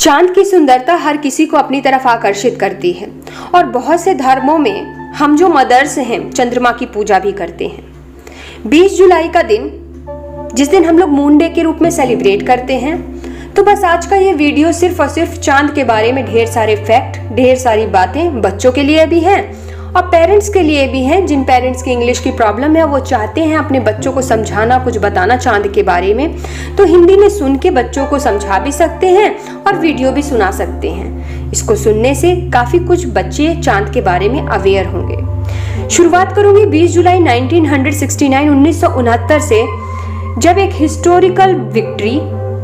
चांद की सुंदरता हर किसी को अपनी तरफ आकर्षित करती है और बहुत से धर्मों में हम जो मदर्स हैं चंद्रमा की पूजा भी करते हैं। 20 जुलाई का दिन, जिस दिन हम लोग मून डे के रूप में सेलिब्रेट करते हैं, तो बस आज का ये वीडियो सिर्फ और सिर्फ चांद के बारे में ढेर सारे फैक्ट, ढेर सारी बातें बच्चों के लिए भी हैं और पेरेंट्स के लिए भी हैं। जिन पेरेंट्स की इंग्लिश की प्रॉब्लम है वो चाहते हैं अपने बच्चों को समझाना, कुछ बताना चांद के बारे में, तो हिंदी में सुन के बच्चों को समझा भी सकते हैं और वीडियो भी सुना सकते हैं। इसको सुनने से काफी कुछ बच्चे चांद के बारे में अवेयर होंगे। शुरुआत करूंगी 20 जुलाई 1969 से, जब एक हिस्टोरिकल विक्ट्री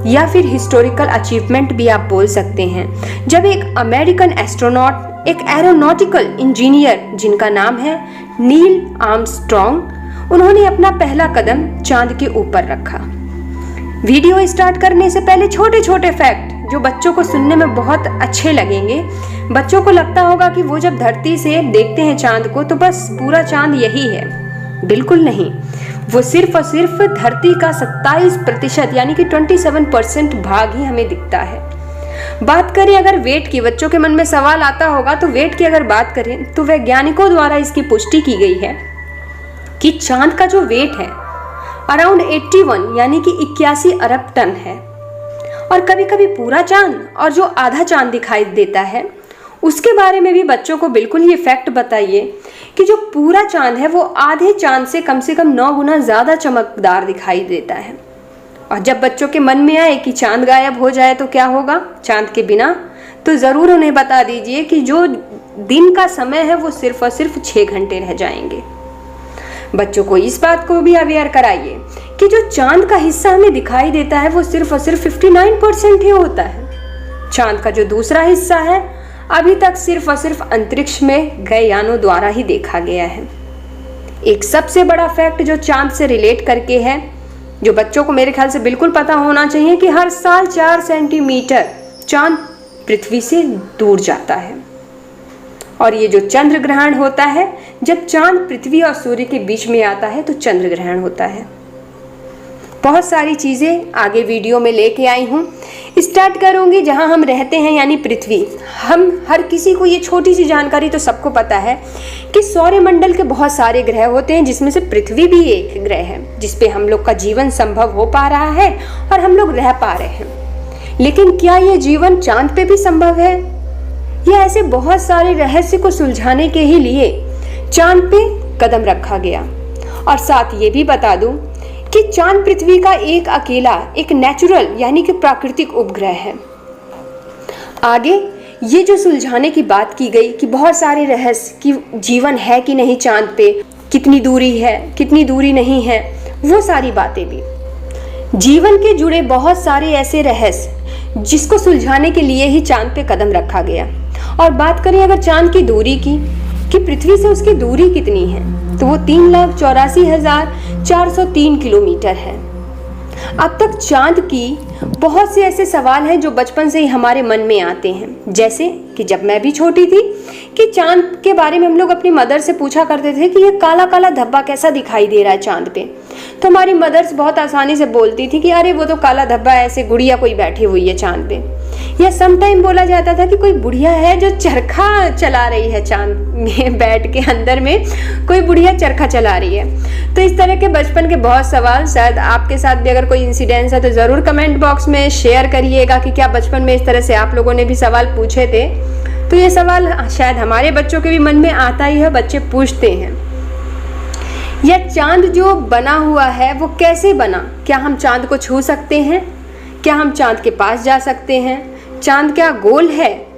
या फिर हिस्टोरिकल अचीवमेंट भी आप बोल सकते हैं, जब एक अमेरिकन एस्ट्रोनॉट, एक एरोनॉटिकल इंजीनियर जिनका नाम है नील आर्मस्ट्रॉन्ग, उन्होंने अपना पहला कदम चांद के ऊपर रखा। वीडियो स्टार्ट करने से पहले छोटे छोटे फैक्ट जो बच्चों को सुनने में बहुत अच्छे लगेंगे। बच्चों को लगता होगा कि वो जब धरती से देखते हैं चांद को तो बस पूरा चांद यही है। बिल्कुल नहीं, वो सिर्फ और सिर्फ धरती का 27% यानी कि 27% भाग ही हमें दिखता है। बात करें अगर वेट की, बच्चों के मन में सवाल आता होगा, तो वेट की अगर बात करें तो वैज्ञानिकों द्वारा इसकी पुष्टि की गई है कि चांद का जो वेट है अराउंड 81 यानी कि 81 अरब टन है। और कभी कभी पूरा चांद और जो आधा चांद दिखाई देता है उसके बारे में भी बच्चों को बिल्कुल ये फैक्ट बताइए कि जो पूरा चांद है वो आधे चांद से कम 9 गुना ज्यादा चमकदार दिखाई देता है। और जब बच्चों के मन में आए कि चांद गायब हो जाए तो क्या होगा चांद के बिना, तो जरूर उन्हें बता दीजिए कि जो दिन का समय है वो सिर्फ और सिर्फ 6 घंटे रह जाएंगे। बच्चों को इस बात को भी अवेयर कराइए कि जो चांद का हिस्सा हमें दिखाई देता है वो सिर्फ और सिर्फ 59% ही होता है। चांद का जो दूसरा हिस्सा है अभी तक सिर्फ और सिर्फ अंतरिक्ष में गए यानों द्वारा ही देखा गया है। एक सबसे बड़ा फैक्ट जो चांद से रिलेट करके है, जो बच्चों को मेरे ख्याल से बिल्कुल पता होना चाहिए, कि हर साल 4 सेंटीमीटर चांद पृथ्वी से दूर जाता है। और ये जो चंद्र ग्रहण होता है, जब चांद पृथ्वी और सूर्य के बीच में आता है तो चंद्र ग्रहण होता है। बहुत सारी चीजें आगे वीडियो में लेके आई हूँ। स्टार्ट करूंगी जहां हम रहते हैं यानी पृथ्वी। हम हर किसी को ये छोटी सी जानकारी तो सबको पता है कि सौरमंडल के बहुत सारे ग्रह होते हैं, जिसमें से पृथ्वी भी एक ग्रह है जिसपे हम लोग का जीवन संभव हो पा रहा है और हम लोग रह पा रहे हैं। लेकिन क्या ये जीवन चांद पे भी संभव है? यह ऐसे बहुत सारे रहस्य को सुलझाने के ही लिए चांद पे कदम रखा गया। और साथ ये भी बता दूं कि चांद पृथ्वी का एक अकेला, एक नेचुरल यानी कि प्राकृतिक उपग्रह है। आगे ये जो सुलझाने की बात की गई कि बहुत सारे रहस्य, कि जीवन है कि नहीं चांद पे, कितनी दूरी है, कितनी दूरी नहीं है, वो सारी बातें भी, जीवन के जुड़े बहुत सारे ऐसे रहस्य जिसको सुलझाने के लिए ही चांद पे कदम रखा गया। और बात करें अगर चांद की दूरी की, कि पृथ्वी से उसकी दूरी कितनी है, तो वो 3,84,403 किलोमीटर है। अब तक चांद की बहुत से ऐसे सवाल हैं जो बचपन से ही हमारे मन में आते हैं। जैसे कि जब मैं भी छोटी थी कि चांद के बारे में हम लोग अपनी मदर से पूछा करते थे कि ये काला काला धब्बा कैसा दिखाई दे रहा है चांद पे, तो हमारी मदर्स बहुत आसानी से बोलती थी कि अरे वो तो काला धब्बा ऐसे गुड़िया कोई बैठी हुई है चांद पे। या समटाइम बोला जाता था कि कोई बुढ़िया है जो चरखा चला रही है चांद में बैठ के, अंदर में कोई बुढ़िया चरखा चला रही है। तो इस तरह के बचपन के बहुत सवाल, शायद आपके साथ भी अगर कोई इंसिडेंस है तो ज़रूर कमेंट बॉक्स में शेयर करिएगा कि क्या बचपन में इस तरह से आप लोगों ने भी सवाल पूछे थे। तो ये सवाल शायद हमारे बच्चों के भी मन में आता ही है, बच्चे पूछते हैं। यह चांद जो बना हुआ है वो कैसे बना? क्या हम चांद को छू सकते हैं? क्या हम चांद के पास जा सकते हैं? चांद क्या गोल है?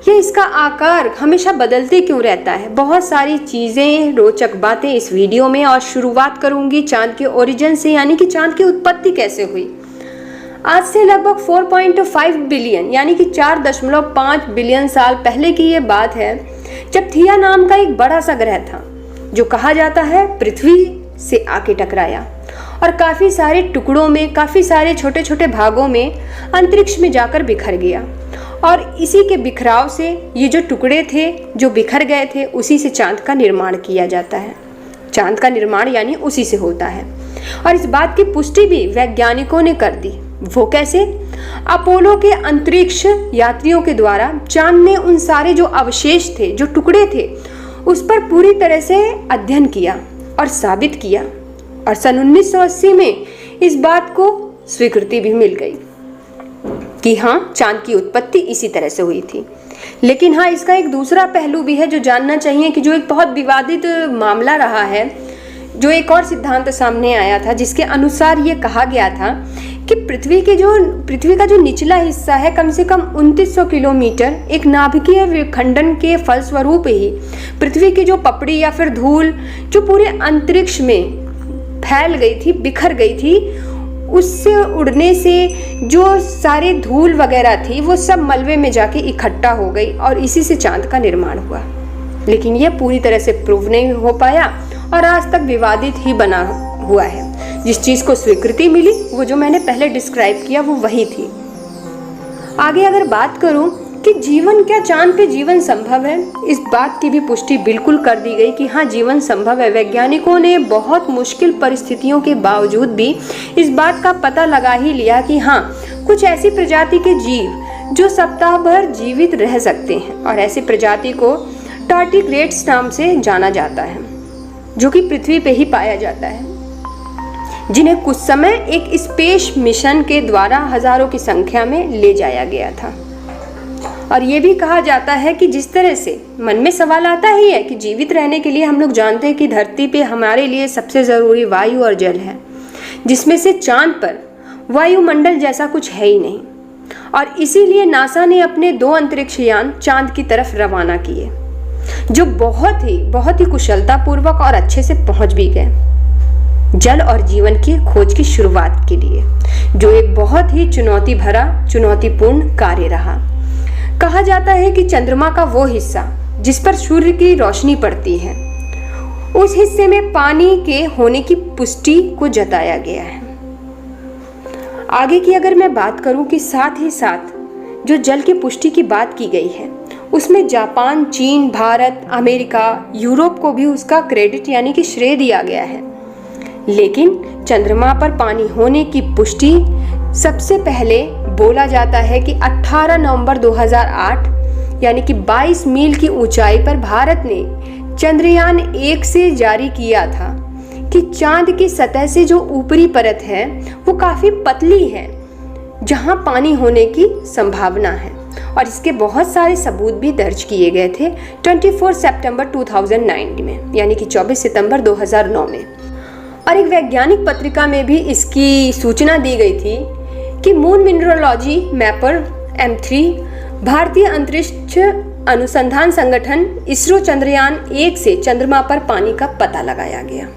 या इसका आकार हमेशा बदलते क्यों रहता है? बहुत सारी चीज़ें, रोचक बातें इस वीडियो में। और शुरुआत करूंगी चांद के ओरिजिन से, यानी कि चांद की उत्पत्ति कैसे हुई। आज से लगभग 4.5 बिलियन यानी कि 4.5 बिलियन साल पहले की ये बात है, जब थिया नाम का एक बड़ा सा ग्रह था जो कहा जाता है पृथ्वी से आके टकराया और काफ़ी सारे टुकड़ों में, काफ़ी सारे छोटे छोटे भागों में अंतरिक्ष में जाकर बिखर गया। और इसी के बिखराव से ये जो टुकड़े थे जो बिखर गए थे, उसी से चांद का निर्माण किया जाता है। चांद का निर्माण यानी उसी से होता है। और इस बात की पुष्टि भी वैज्ञानिकों ने कर दी। वो कैसे? अपोलो के अंतरिक्ष यात्रियों के द्वारा चांद में उन सारे जो अवशेष थे, जो टुकड़े थे, उस पर पूरी तरह से अध्ययन किया और साबित किया, और सन 1980 में इस बात को स्वीकृति भी मिल गई कि हाँ, चांद की उत्पत्ति इसी तरह से हुई थी। लेकिन हाँ, इसका एक दूसरा पहलू भी है जो जानना चाहिए, कि जो एक बहुत विवादित मामला रहा है, जो एक और सिद्धांत सामने आया था, जिसके अनुसार ये कहा गया था कि पृथ्वी का जो निचला हिस्सा है, कम से कम 2900 किलोमीटर एक नाभिकीय विखंडन के फलस्वरूप ही पृथ्वी की जो पपड़ी या फिर धूल जो पूरे अंतरिक्ष में फैल गई थी, बिखर गई थी, उससे उड़ने से जो सारे धूल वगैरह थी वो सब मलबे में जाके इकट्ठा हो गई और इसी से चांद का निर्माण हुआ। लेकिन यह पूरी तरह से प्रूव नहीं हो पाया और आज तक विवादित ही बना हुआ है। जिस चीज़ को स्वीकृति मिली वो जो मैंने पहले डिस्क्राइब किया वो वही थी। आगे अगर बात करूं कि जीवन, क्या चांद पे जीवन संभव है, इस बात की भी पुष्टि बिल्कुल कर दी गई कि हाँ, जीवन संभव है। वैज्ञानिकों ने बहुत मुश्किल परिस्थितियों के बावजूद भी इस बात का पता लगा ही लिया कि हाँ, कुछ ऐसी प्रजाति के जीव जो सप्ताह भर जीवित रह सकते हैं, और ऐसी प्रजाति को टार्डिग्रेड्स नाम से जाना जाता है, जो कि पृथ्वी पे ही पाया जाता है, जिन्हें कुछ समय एक स्पेस मिशन के द्वारा हजारों की संख्या में ले जाया गया था। और ये भी कहा जाता है कि जिस तरह से मन में सवाल आता ही है कि जीवित रहने के लिए हम लोग जानते हैं कि धरती पे हमारे लिए सबसे ज़रूरी वायु और जल है, जिसमें से चांद पर वायुमंडल जैसा कुछ है ही नहीं, और इसीलिए नासा ने अपने 2 अंतरिक्ष यान चांद की तरफ रवाना किए, जो बहुत ही कुशलतापूर्वक और अच्छे से पहुंच भी गए जल और जीवन की खोज की शुरुआत के लिए, जो एक बहुत ही चुनौतीपूर्ण कार्य रहा। कहा जाता है कि चंद्रमा का वो हिस्सा जिस पर सूर्य की रोशनी पड़ती है, उस हिस्से में पानी के होने की पुष्टि को जताया गया है। आगे की अगर मैं बात करूं कि साथ ही साथ जो जल की पुष्टि की बात की गई है, उसमें जापान, चीन, भारत, अमेरिका, यूरोप को भी उसका क्रेडिट यानी कि श्रेय दिया गया है। लेकिन चंद्रमा पर पानी होने की पुष्टि सबसे पहले बोला जाता है कि 18 नवंबर 2008 यानी कि 22 मील की ऊंचाई पर भारत ने चंद्रयान 1 से जारी किया था कि चांद की सतह से जो ऊपरी परत है वो काफ़ी पतली है, जहां पानी होने की संभावना है, और इसके बहुत सारे सबूत भी दर्ज किए गए थे 24 सितंबर 2009 में, यानी कि 24 सितंबर 2009 में। और एक वैज्ञानिक पत्रिका में भी इसकी सूचना दी गई थी कि मून मिनरोलॉजी मैपर M3 भारतीय अंतरिक्ष अनुसंधान संगठन इसरो चंद्रयान 1 से चंद्रमा पर पानी का पता लगाया गया।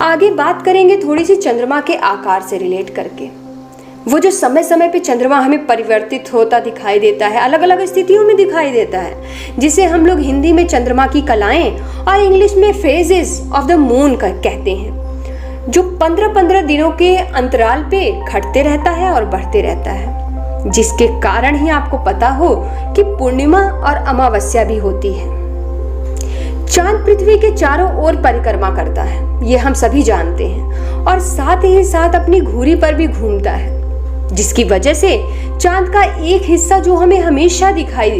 आगे बात करेंगे थोड़ी सी चंद्रमा के आकार से रिलेट करके। वो जो समय समय पे चंद्रमा हमें परिवर्तित होता दिखाई देता है, अलग अलग स्थितियों में दिखाई देता है, जिसे हम लोग हिंदी में चंद्रमा की कलाएं और इंग्लिश में फेजेस ऑफ द मून कहते हैं, जो 15-15 दिनों के अंतराल पे घटते रहता है और बढ़ते रहता है, जिसके कारण ही आपको पता हो कि पूर्णिमा और अमावस्या भी होती है। चांद पृथ्वी के चारों ओर परिक्रमा करता है, ये हम सभी जानते हैं, और साथ ही साथ अपनी धुरी पर भी घूमता है, जिसकी वजह से चांद का एक हिस्सा जो हमें हमेशा दिखाई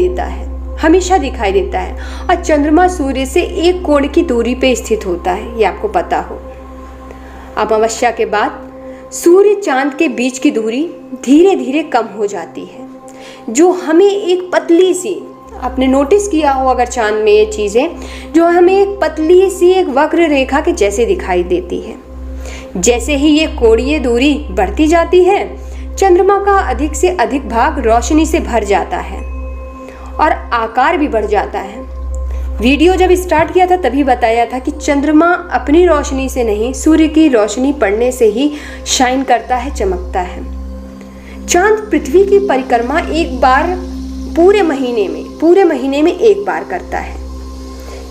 देता है और चंद्रमा सूर्य से 1 कोण की दूरी पे स्थित होता है, ये आपको पता हो। अमावस्या के बाद सूर्य चांद के बीच की दूरी धीरे धीरे कम हो जाती है, जो हमें एक पतली सी, आपने नोटिस किया हो अगर चांद में ये चीजें, जो हमें एक पतली सी एक वक्र रेखा के जैसे दिखाई देती है। जैसे ही ये कोणीय दूरी बढ़ती जाती है, चंद्रमा का अधिक से अधिक भाग रोशनी से भर जाता है और आकार भी बढ़ जाता है। वीडियो जब स्टार्ट किया था तभी बताया था कि चंद्रमा अपनी रोशनी से नहीं, सूर्य की रोशनी पड़ने से ही शाइन करता है, चमकता है। चांद पृथ्वी की परिक्रमा एक बार पूरे महीने में एक बार करता है।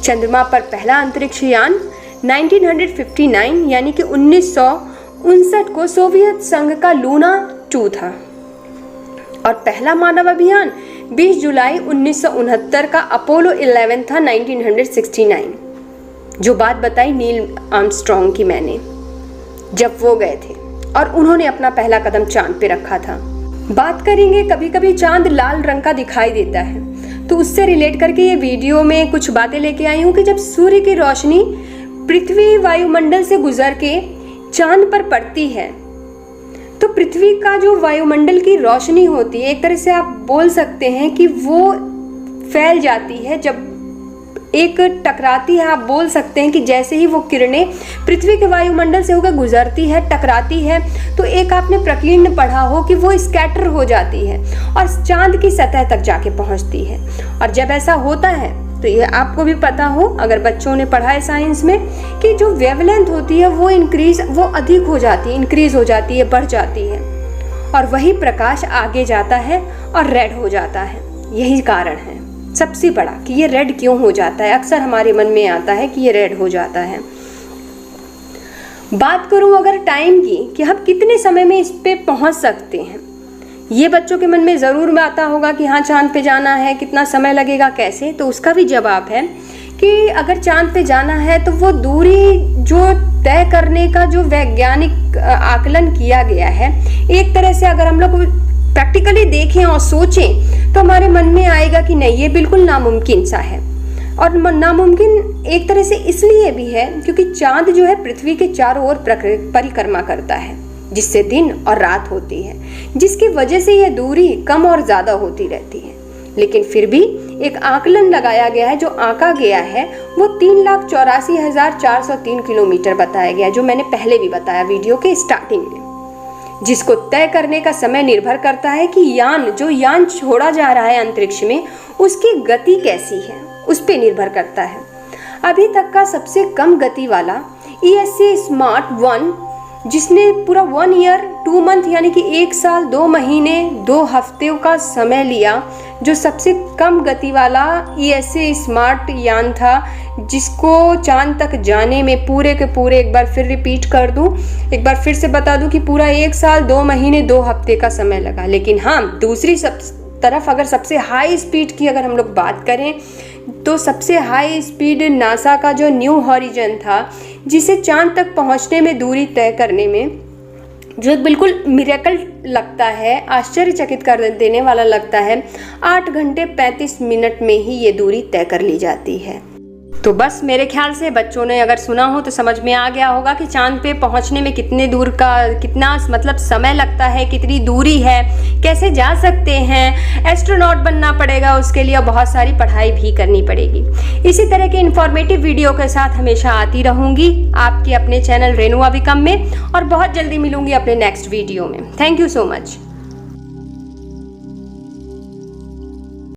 चंद्रमा पर पहला अंतरिक्ष यान 1959 यानी कि 1959 को सोवियत संघ का लूना 2 था, और पहला मानव अभियान 20 जुलाई 1969 का अपोलो 11 था 1969, जो बात बताई नील आर्मस्ट्रॉन्ग की मैंने, जब वो गए थे और उन्होंने अपना पहला कदम चांद पे रखा था। बात करेंगे कभी कभी चांद लाल रंग का दिखाई देता है, तो उससे रिलेट करके ये वीडियो में कुछ बातें लेके आई हूँ कि जब सूर्य की रोशनी पृथ्वी वायुमंडल से गुजर के चांद पर पड़ती है तो पृथ्वी का जो वायुमंडल की रोशनी होती है, एक तरह से आप बोल सकते हैं कि वो फैल जाती है। जब एक टकराती है, आप बोल सकते हैं कि जैसे ही वो किरणें पृथ्वी के वायुमंडल से होकर गुजरती है, टकराती है, तो एक आपने प्रकीर्ण पढ़ा हो कि वो स्कैटर हो जाती है और चांद की सतह तक जाके पहुंचती है। और जब ऐसा होता है तो ये आपको भी पता हो, अगर बच्चों ने पढ़ा है साइंस में, कि जो वेवलेंथ होती है वो अधिक हो जाती है, इंक्रीज हो जाती है, बढ़ जाती है, और वही प्रकाश आगे जाता है और रेड हो जाता है। यही कारण है सबसे बड़ा कि ये रेड क्यों हो जाता है। अक्सर हमारे मन में आता है कि ये रेड हो जाता है। बात करूं अगर टाइम की कि हम कितने समय में इस पे पहुंच सकते हैं, ये बच्चों के मन में ज़रूर आता होगा कि हाँ चांद पे जाना है, कितना समय लगेगा, कैसे। तो उसका भी जवाब है कि अगर चांद पे जाना है तो वो दूरी जो तय करने का जो वैज्ञानिक आकलन किया गया है, एक तरह से अगर हम लोग प्रैक्टिकली देखें और सोचें तो हमारे मन में आएगा कि नहीं, ये बिल्कुल नामुमकिन सा है। और नामुमकिन एक तरह से इसलिए भी है क्योंकि चांद जो है पृथ्वी के चारों ओर परिक्रमा करता है, जिससे दिन और रात होती है, जिसकी वजह से यह दूरी कम और ज़्यादा होती रहती है। लेकिन फिर भी एक आकलन लगाया गया है, जो आंका गया है वो 3,84,403 किलोमीटर बताया गया, जो मैंने पहले भी बताया वीडियो के स्टार्टिंग में, जिसको तय करने का समय निर्भर करता है कि यान छोड़ा जा रहा है अंतरिक्ष में, उसकी गति कैसी है, उस पर निर्भर करता है। अभी तक का सबसे कम गति वाला ESA स्मार्ट 1, जिसने पूरा 1 ईयर 2 मंथ यानी कि 1 साल 2 महीने 2 हफ्ते का समय लिया, जो सबसे कम गति वाला ESA स्मार्ट यान था, जिसको चांद तक जाने में पूरे के पूरे, एक बार फिर रिपीट कर दूं, एक बार फिर से बता दूं कि पूरा 1 साल 2 महीने 2 हफ्ते का समय लगा। लेकिन हाँ, दूसरी तरफ अगर सबसे हाई स्पीड की अगर हम लोग बात करें तो सबसे हाई स्पीड नासा का जो न्यू हॉरिजन था, जिसे चांद तक पहुंचने में दूरी तय करने में जो बिल्कुल मिरेकल लगता है, आश्चर्यचकित कर देने वाला लगता है, 8 घंटे 35 मिनट में ही ये दूरी तय कर ली जाती है। तो बस मेरे ख्याल से बच्चों ने अगर सुना हो तो समझ में आ गया होगा कि चांद पे पहुंचने में कितना मतलब समय लगता है, कितनी दूरी है, कैसे जा सकते हैं। एस्ट्रोनॉट बनना पड़ेगा उसके लिए, बहुत सारी पढ़ाई भी करनी पड़ेगी। इसी तरह के इन्फॉर्मेटिव वीडियो के साथ हमेशा आती रहूंगी आपके अपने चैनल रेणु अभिकम में, और बहुत जल्दी मिलूंगी अपने नेक्स्ट वीडियो में। Thank you so much.